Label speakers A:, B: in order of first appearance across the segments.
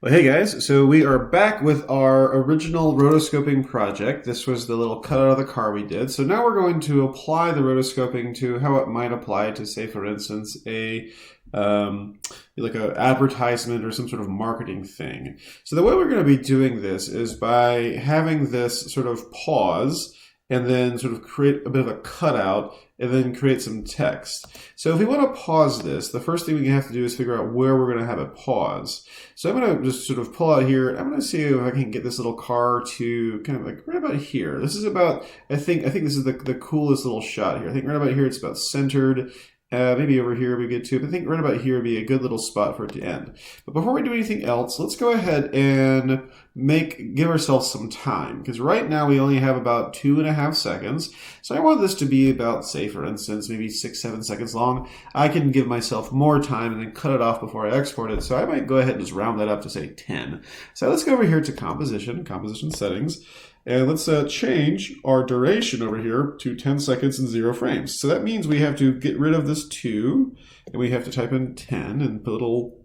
A: Well, hey guys, so we are back with our original rotoscoping project. This was the little cutout of the car we did. So now we're going to apply the rotoscoping to how it might apply to, say, for instance, like a advertisement or some sort of marketing thing. So the way we're going to be doing this is by having this sort of pause and then sort of create a bit of a cutout and then create some text. So if we want to pause this, the first thing we have to do is figure out where we're going to have it pause. So I'm going to just sort of pull out here. I'm going to see if I can get this little car to kind of like right about here. This is about, I think this is the coolest little shot here. I think right about here it's about centered. Maybe over here would be good too, but I think right about here would be a good little spot for it to end. But before we do anything else, let's go ahead and give ourselves some time, because right now we only have about 2.5 seconds. So I want this to be about, say, for instance, maybe 6-7 seconds long. I can give myself more time and then cut it off before I export it. So I might go ahead and just round that up to, say, 10. So let's go over here to composition settings. And let's change our duration over here to 10 seconds and 0 frames. So that means we have to get rid of this 2, and we have to type in 10 and put a little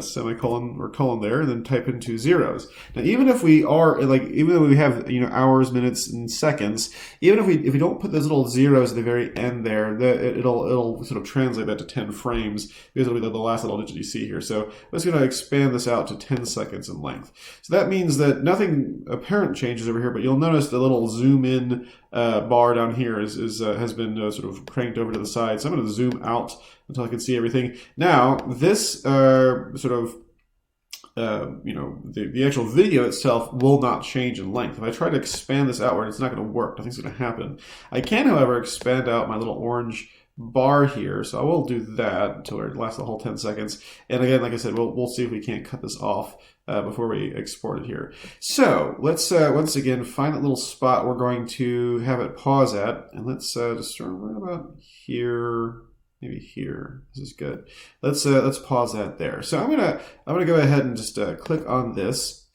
A: semicolon or colon there, and then type in 2 zeros. Now, even if we are even though we have hours, minutes, and seconds, even if we don't put those little zeros at the very end there, it'll sort of translate that to 10 frames because it'll be the last little digit you see here. So I'm just going to expand this out to 10 seconds in length. So that means that nothing apparent changes over here, but you'll notice the little zoom in bar down here has been sort of cranked over to the side. So I'm going to zoom out until I can see everything. Now, this the actual video itself will not change in length. If I try to expand this outward, it's not going to work. Nothing's going to happen. I can, however, expand out my little orange bar here, so I will do that until it lasts the whole 10 seconds. And again, like I said, we'll see if we can't cut this off before we export it here. So let's once again find that little spot we're going to have it pause at, and let's just start right about here. Maybe here. This is good. Let's pause that there. So I'm gonna go ahead and just click on this,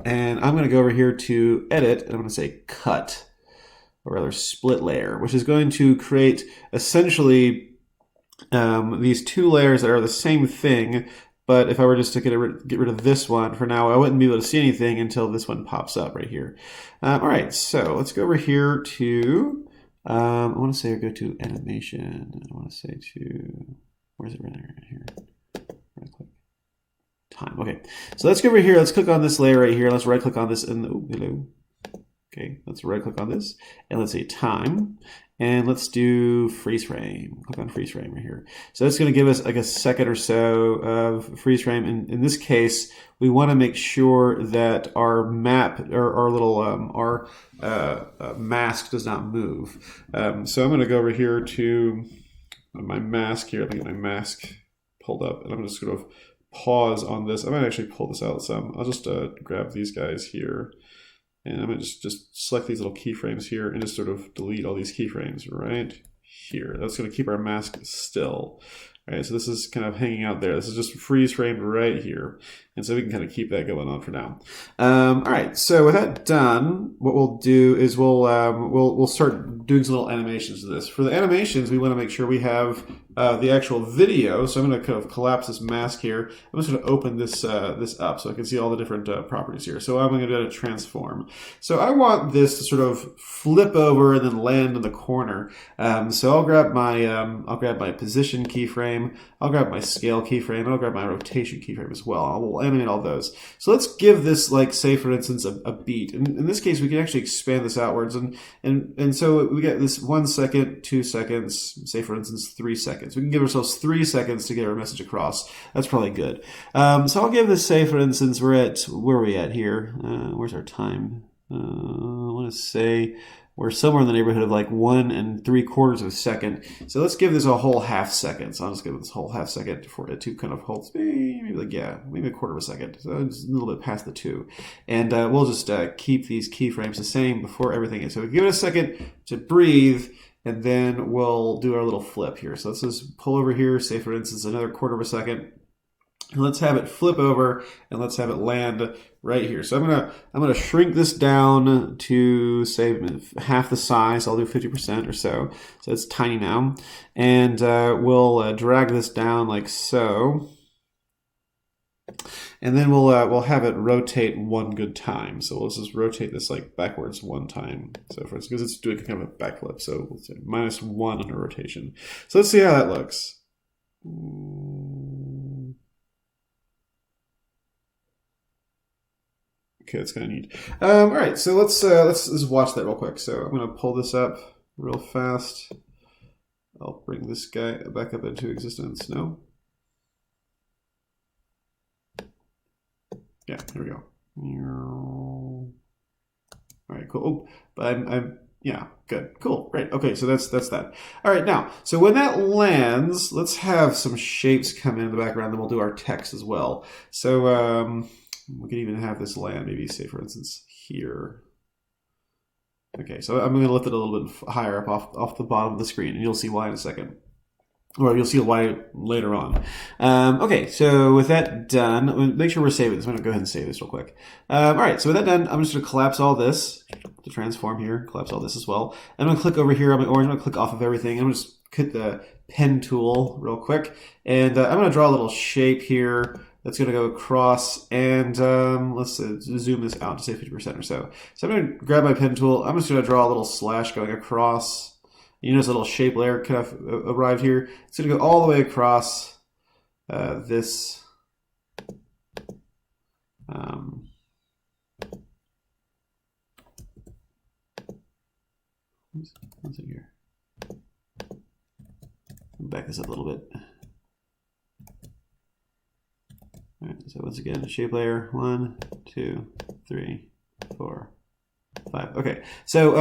A: and I'm gonna go over here to edit, and I'm gonna say cut, or rather split layer, which is going to create essentially these two layers that are the same thing. But if I were just to get rid of this one for now, I wouldn't be able to see anything until this one pops up right here. All right, so let's go over here to. I want to say go to animation. I want to say to, where's it right here? Right click. Time. Okay. So let's go over here. Let's click on this layer right here. Let's right click on this and hello. Okay. Let's right click on this and let's say time. And let's do freeze frame. Click on freeze frame right here. So that's going to give us like a second or so of freeze frame. And in this case, we want to make sure that our map or our little mask does not move. So I'm going to go over here to my mask here. Let me get my mask pulled up, and I'm just going to pause on this. I might actually pull this out some. I'll just grab these guys here. And I'm going to just select these little keyframes here and just sort of delete all these keyframes right here. That's going to keep our mask still. All right, so this is kind of hanging out there. This is just freeze framed right here. And so we can kind of keep that going on for now. All right, so with that done, what we'll do is we'll start doing some little animations to this. For the animations, we want to make sure we have the actual video. So I'm going to kind of collapse this mask here. I'm just going to open this up so I can see all the different properties here. So I'm going to do a transform. So I want this to sort of flip over and then land in the corner. So I'll grab my position keyframe. I'll grab my scale keyframe. I'll grab my rotation keyframe as well. We'll animate all those. So let's give this, like, say for instance, a beat. In this case, we can actually expand this outwards, and so we get this 1 second, 2 seconds, say for instance 3 seconds. We can give ourselves 3 seconds to get our message across. That's probably good. So I'll give this, say for instance, where are we at here? Where's our time? I want to say we're somewhere in the neighborhood of like 1 3/4 seconds. So let's give this a whole half second. So I'll just give this whole half second for it to kind of hold, maybe a 1/4 second. So it's a little bit past the 2. And we'll just keep these keyframes the same before everything is. So give it a second to breathe, and then we'll do our little flip here. So let's just pull over here, say for instance, another 1/4 second. And let's have it flip over, and let's have it land right here. So I'm gonna shrink this down to, say, half the size. I'll do 50% or so. So it's tiny now, and we'll drag this down like so. And then we'll have it rotate one good time. So we'll just rotate this like backwards one time. So for instance, because it's doing kind of a backflip, so we'll say -1 under rotation. So let's see how that looks. Okay, that's kind of neat. All right, so let's just watch that real quick. So I'm gonna pull this up real fast. I'll bring this guy back up into existence. No. Yeah, here we go. All right, cool. Oh, but I'm yeah, good, cool, great. Okay, so that's that. All right, now, so when that lands, let's have some shapes come in the background. Then we'll do our text as well. So we can even have this land, maybe say for instance here. Okay, so I'm going to lift it a little bit higher up off the bottom of the screen, and you'll see why in a second. Or you'll see why later on. Okay, so with that done, make sure we're saving this. I'm going to go ahead and save this real quick. All right, so with that done, I'm just going to collapse all this, to transform here, collapse all this as well. I'm going to click over here on my orange. I'm going to click off of everything. I'm going to just hit the pen tool real quick. And I'm going to draw a little shape here that's going to go across. And let's zoom this out to say 50% or so. So I'm going to grab my pen tool. I'm just going to draw a little slash going across. You notice a little shape layer kind of arrived here. It's going to go all the way across this. One thing here. Back this up a little bit. All right, so once again, shape layer 1, 2, 3, 4. 5. Okay, so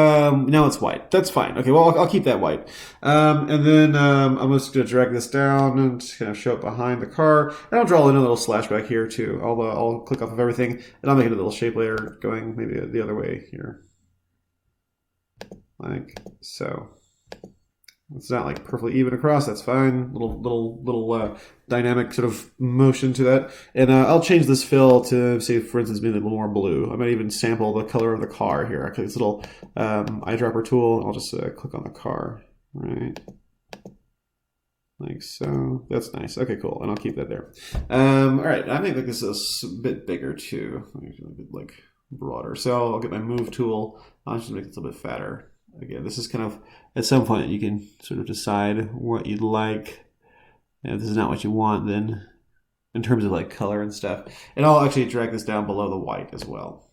A: now it's white. That's fine. Okay, well, I'll keep that white. And then I'm just going to drag this down and just kind of show it behind the car. And I'll draw in a little slash back here too. I'll click off of everything, and I'll make it a little shape layer going maybe the other way here. Like so. It's not like perfectly even across. That's fine. Little dynamic sort of motion to that. And I'll change this fill to say, for instance, maybe a little more blue. I might even sample the color of the car here. I click this little eyedropper tool. I'll just click on the car, right? Like so. That's nice. Okay, cool. And I'll keep that there. All right. I think this is a bit bigger too. Like broader. So I'll get my move tool. I'll just make it a little bit fatter. Again, this is kind of, at some point you can sort of decide what you'd like. And if this is not what you want, then in terms of like color and stuff. And I'll actually drag this down below the white as well.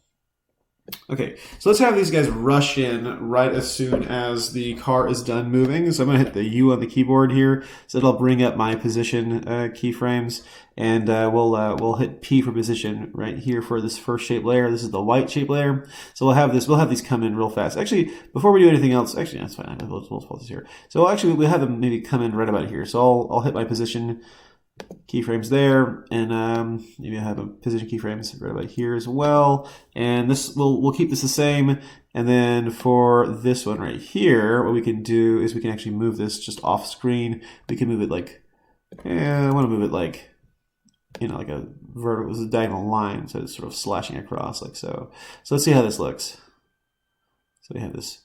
A: Okay, so let's have these guys rush in right as soon as the car is done moving. So I'm going to hit the U on the keyboard here. So it'll bring up my position keyframes. And we'll hit P for position right here for this first shape layer. This is the white shape layer. So we'll have these come in real fast. Actually, before we do anything else, actually that's fine. We'll pause this here. So actually we'll have them maybe come in right about here. So I'll hit my position keyframes there, and maybe I have a position keyframes right about here as well. And this we'll keep this the same. And then for this one right here, what we can do is we can actually move this just off screen. We can move it like, I want to move it like, like a vertical, a diagonal line, so it's sort of slashing across like so. So let's see how this looks. So we have this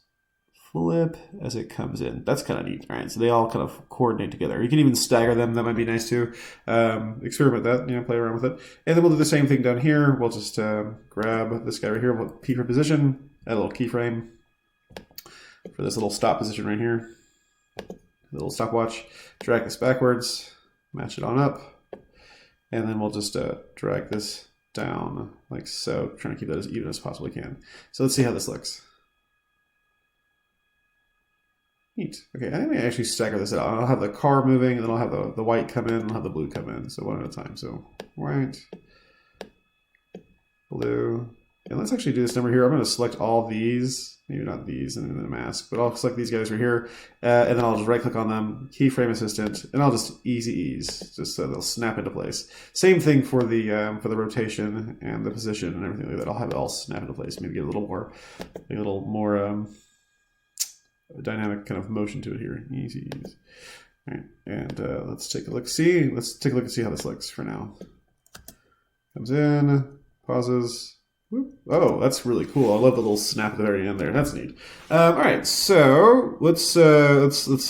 A: flip as it comes in. That's kind of neat. All right, so they all kind of coordinate together. You can even stagger them. That might be nice too. Experiment that, play around with it. And then we'll do the same thing down here. We'll just grab this guy right here. We'll P for position, add a little keyframe for this little stop position right here. A little stopwatch. Drag this backwards, match it on up, and then we'll just drag this down like so, trying to keep that as even as possibly can. So let's see how this looks. Neat. Okay, I think we actually stagger this out. I'll have the car moving, and then I'll have the white come in, and I'll have the blue come in. So one at a time. So white, blue. And let's actually do this number here. I'm going to select all these, maybe not these, and then the mask, but I'll select these guys right here, and then I'll just right-click on them, keyframe assistant, and I'll just easy ease, just so they'll snap into place. Same thing for the rotation and the position and everything like that. I'll have it all snap into place. Maybe get a little more dynamic kind of motion to it here. Easy ease. All right, and let's take a look. Let's take a look and see how this looks for now. Comes in, pauses. Oh, that's really cool. I love the little snap at the very end there. That's neat. All right, so let's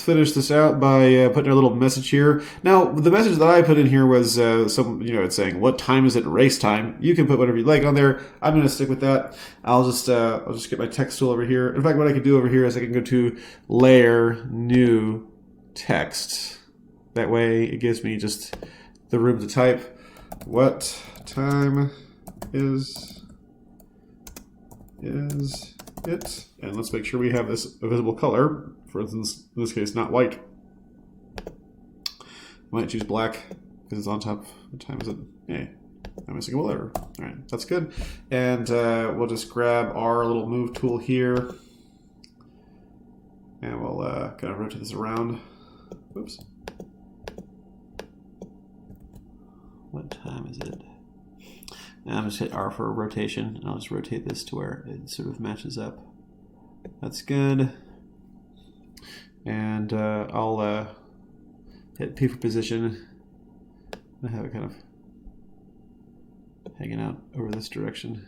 A: finish this out by putting a little message here. Now, the message that I put in here was it's saying, "What time is it? Race time." You can put whatever you like on there. I'm going to stick with that. I'll just get my text tool over here. In fact, what I can do over here is I can go to Layer, New, Text. That way, it gives me just the room to type. What time is it? And let's make sure we have this a visible color. For instance, in this case, not white. I might choose black because it's on top. What time is it? Hey, I'm missing a whatever. All right, that's good. And we'll just grab our little move tool here, and we'll kind of rotate this around. Oops. What time is it? And I'm just hit R for rotation, and I'll just rotate this to where it sort of matches up. That's good. And I'll hit P for position and have it kind of hanging out over this direction.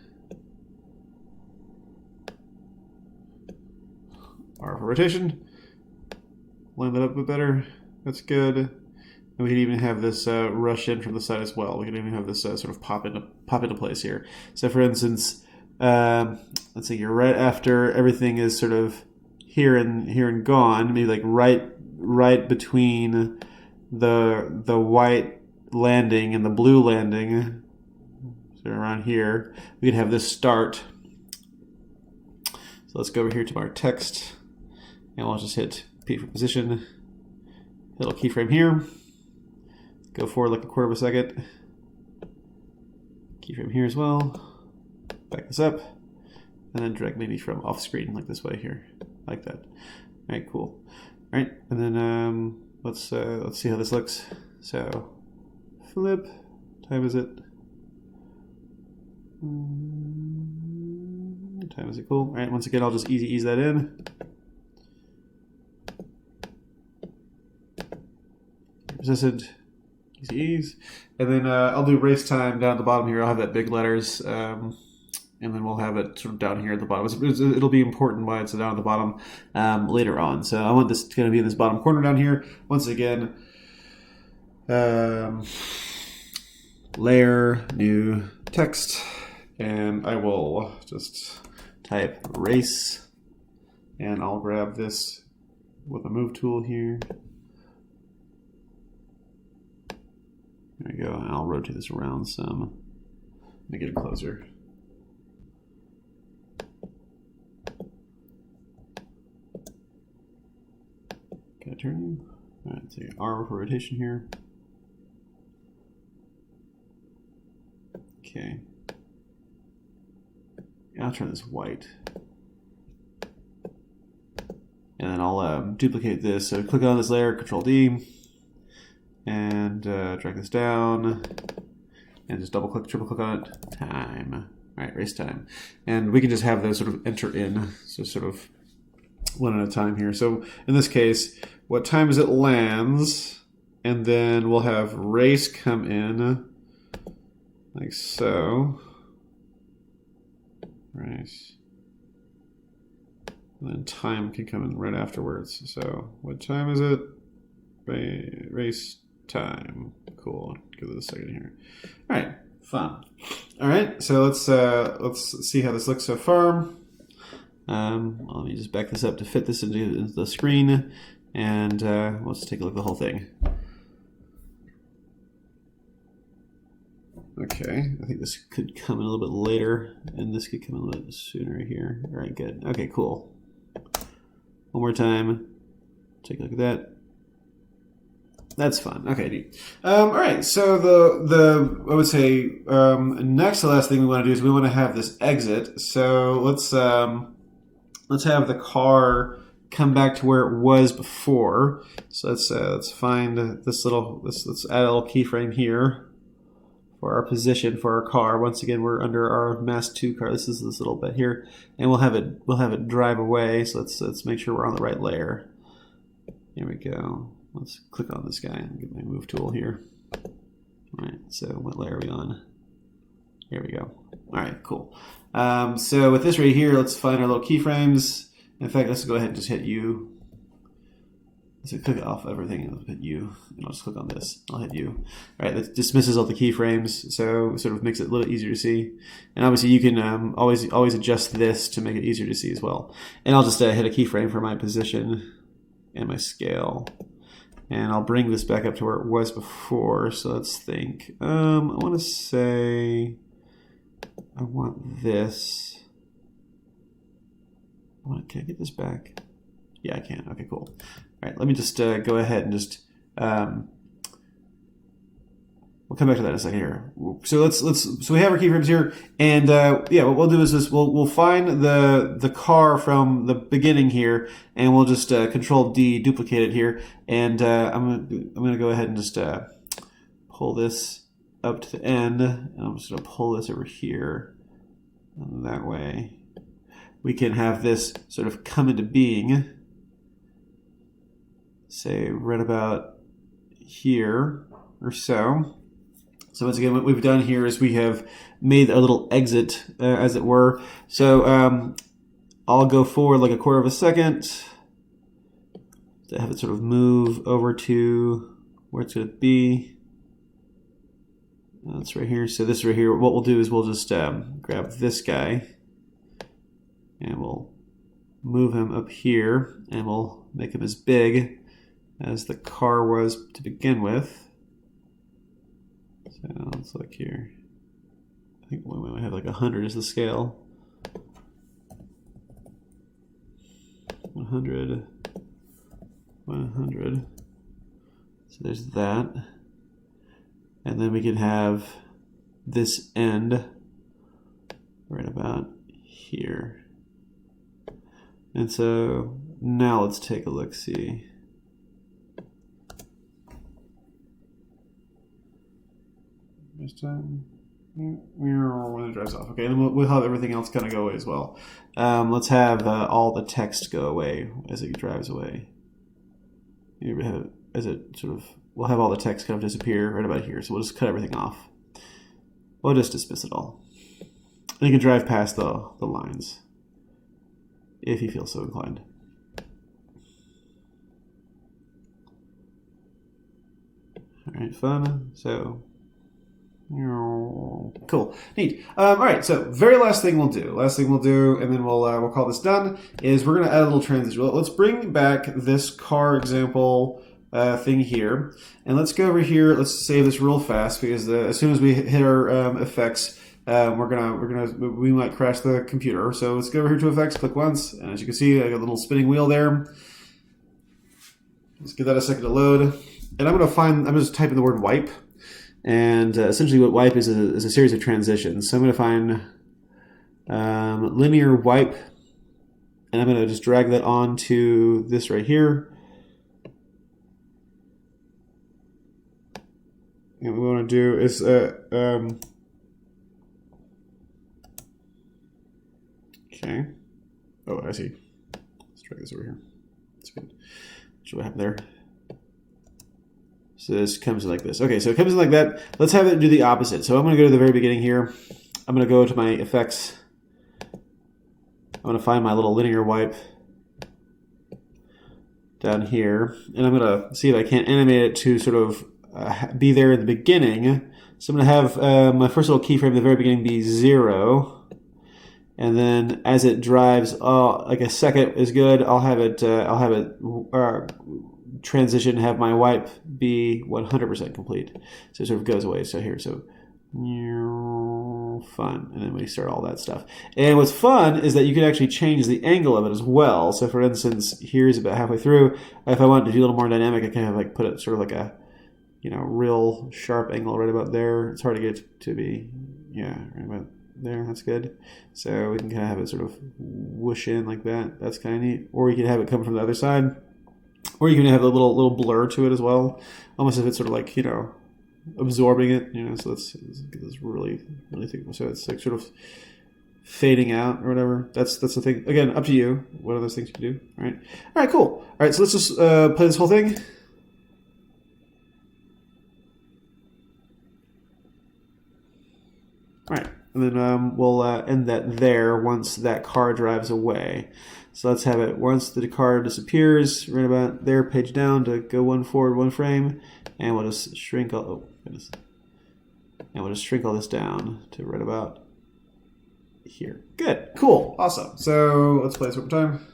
A: R for rotation. Line that up a bit better. That's good. And we can even have this rush in from the side as well. We can even have this sort of pop into place here. So for instance, let's say you're right after everything is sort of here and gone, maybe like right between the white landing and the blue landing. So around here, we could have this start. So let's go over here to our text, and we'll just hit P for position. Little keyframe here. Go forward like a quarter of a second. Keyframe here as well. Back this up, and then drag maybe from off screen like this way here, like that. All right, cool. All right, and then let's see how this looks. So flip. What time is it? What time is it? Cool. All right. Once again, I'll just ease that in. Persistent. Ease. And then I'll do race time down at the bottom here. I'll have that big letters, and then we'll have it sort of down here at the bottom. It'll be important why it's down at the bottom later on. So I want this to kind of be in this bottom corner down here. Once again, layer, new, text, and I will just type race, and I'll grab this with a move tool here. There we go, and I'll rotate this around some, make it closer. Can I turn you? All right, so R for rotation here. Okay. I'll turn this white. And then I'll duplicate this. So click on this layer, Control D, and drag this down, and just double click, triple click on it. Time. All right, race time. And we can just have those sort of enter in, so sort of one at a time here. So in this case, what time is it lands, and then we'll have race come in, like so. Race. And then time can come in right afterwards. So what time is it? Race time. Cool. Give it a second here. All right, fun. All right, so let's see how this looks so far. Let me just back this up to fit this into the screen, and let's take a look at the whole thing. Okay, I think this could come in a little bit later, and this could come in a little bit sooner here. All right, good. Okay, cool. One more time. Take a look at that. That's fun. Okay, neat. All right, so the I would say next to last thing we want to do is we want to have this exit. So let's have the car come back to where it was before. So let's find this little let's add a little keyframe here for our position for our car. Once again, we're under our Mass 2 car. This is this little bit here, and we'll have it drive away. So let's make sure we're on the right layer. Here we go. Let's click on this guy and get my move tool here. All right. So what layer are we on? Here we go. All right, cool. So with this right here, let's find our little keyframes. In fact, let's go ahead and just hit U. So click off everything. I'll hit U, and I'll just click on this. I'll hit U. All right, that dismisses all the keyframes, so it sort of makes it a little easier to see. And obviously, you can always adjust this to make it easier to see as well. And I'll just hit a keyframe for my position and my scale, and I'll bring this back up to where it was before. So let's think. I want to say I want this. Can I get this back? Yeah, I can. Okay, cool. All right, let me just go ahead and just we'll come back to that in a second here. So so we have our keyframes here, and yeah, what we'll do is this: we'll find the car from the beginning here, and we'll just Control D, duplicate it here, and I'm gonna go ahead and just pull this up to the end, and I'm just gonna pull this over here, and that way we can have this sort of come into being. Say right about here or so. So once again, what we've done here is we have made a little exit, as it were. So I'll go forward like 1/4 of a second to have it sort of move over to where it's going to be. That's right here. So this right here, what we'll do is we'll just grab this guy and we'll move him up here, and we'll make him as big as the car was to begin with. So let's look here. I think we might have like 100 as the scale. 100, 100. So there's that. And then we can have this end right about here. And so now let's take a look, see. This time, when it drives off. Okay, and then we'll have everything else kind of go away as well. Let's have all the text go away as it drives away. You have it as it sort of, we'll have all the text kind of disappear right about here. So we'll just cut everything off. We'll just dismiss it all. And you can drive past the lines if you feel so inclined. All right, fun. So. Cool, neat. All right, so very last thing we'll do, and then we'll call this done, is we're going to add a little transition. Let's bring back this car example thing here, and let's go over here. Let's save this real fast, because as soon as we hit our effects, we might crash the computer. So let's go over here to effects, click once, and as you can see, I got a little spinning wheel there. Let's give that a second to load, and I'm just typing the word wipe. And essentially what wipe is a series of transitions. So I'm going to find linear wipe, and I'm going to just drag that onto this right here. And what we want to do is okay. Oh, I see. Let's drag this over here. That's good. Show what happened there. So this comes in like this. Okay, so it comes in like that. Let's have it do the opposite. So I'm going to go to the very beginning here. I'm going to go to my effects. I'm going to find my little linear wipe down here. And I'm going to see if I can't animate it to sort of be there in the beginning. So I'm going to have my first little keyframe at the very beginning be 0. And then as it drives, like a second is good. I'll have it transition, have my wipe be 100% complete. So it sort of goes away. So here, so fun. And then we start all that stuff. And what's fun is that you can actually change the angle of it as well. So for instance, here's about halfway through. If I wanted to be a little more dynamic, I can have like put it sort of like a, real sharp angle right about there. It's hard to get it to be, yeah, right about there. That's good. So we can kind of have it sort of whoosh in like that. That's kind of neat. Or you can have it come from the other side. Or you can have a little blur to it as well, almost as if it's sort of like, absorbing it, so let's get this really thick. So it's like sort of fading out or whatever. That's the thing. Again, up to you. What are those things you can do? All right, cool. All right, so let's just play this whole thing. All right. And then we'll end that there once that car drives away. So let's have it once the car disappears, right about there, page down to go one forward, one frame, and we'll just shrink all. Oh goodness! And we'll just shrink all this down to right about here. Good, cool, awesome. So let's play this one more time.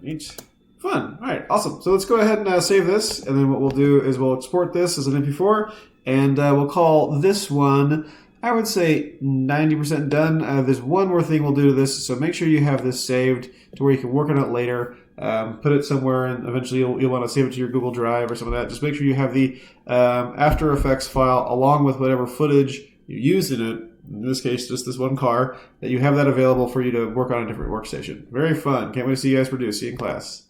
A: Neat. Fun. All right, awesome. So let's go ahead and save this, and then what we'll do is we'll export this as an MP4, and we'll call this one, I would say 90% done. There's one more thing we'll do to this, so make sure you have this saved to where you can work on it later. Put it somewhere, and eventually you'll want to save it to your Google Drive or something like that. Just make sure you have the After Effects file along with whatever footage you used in it. In this case, just this one car, that you have that available for you to work on a different workstation. Very fun. Can't wait to see you guys produce. See you in class.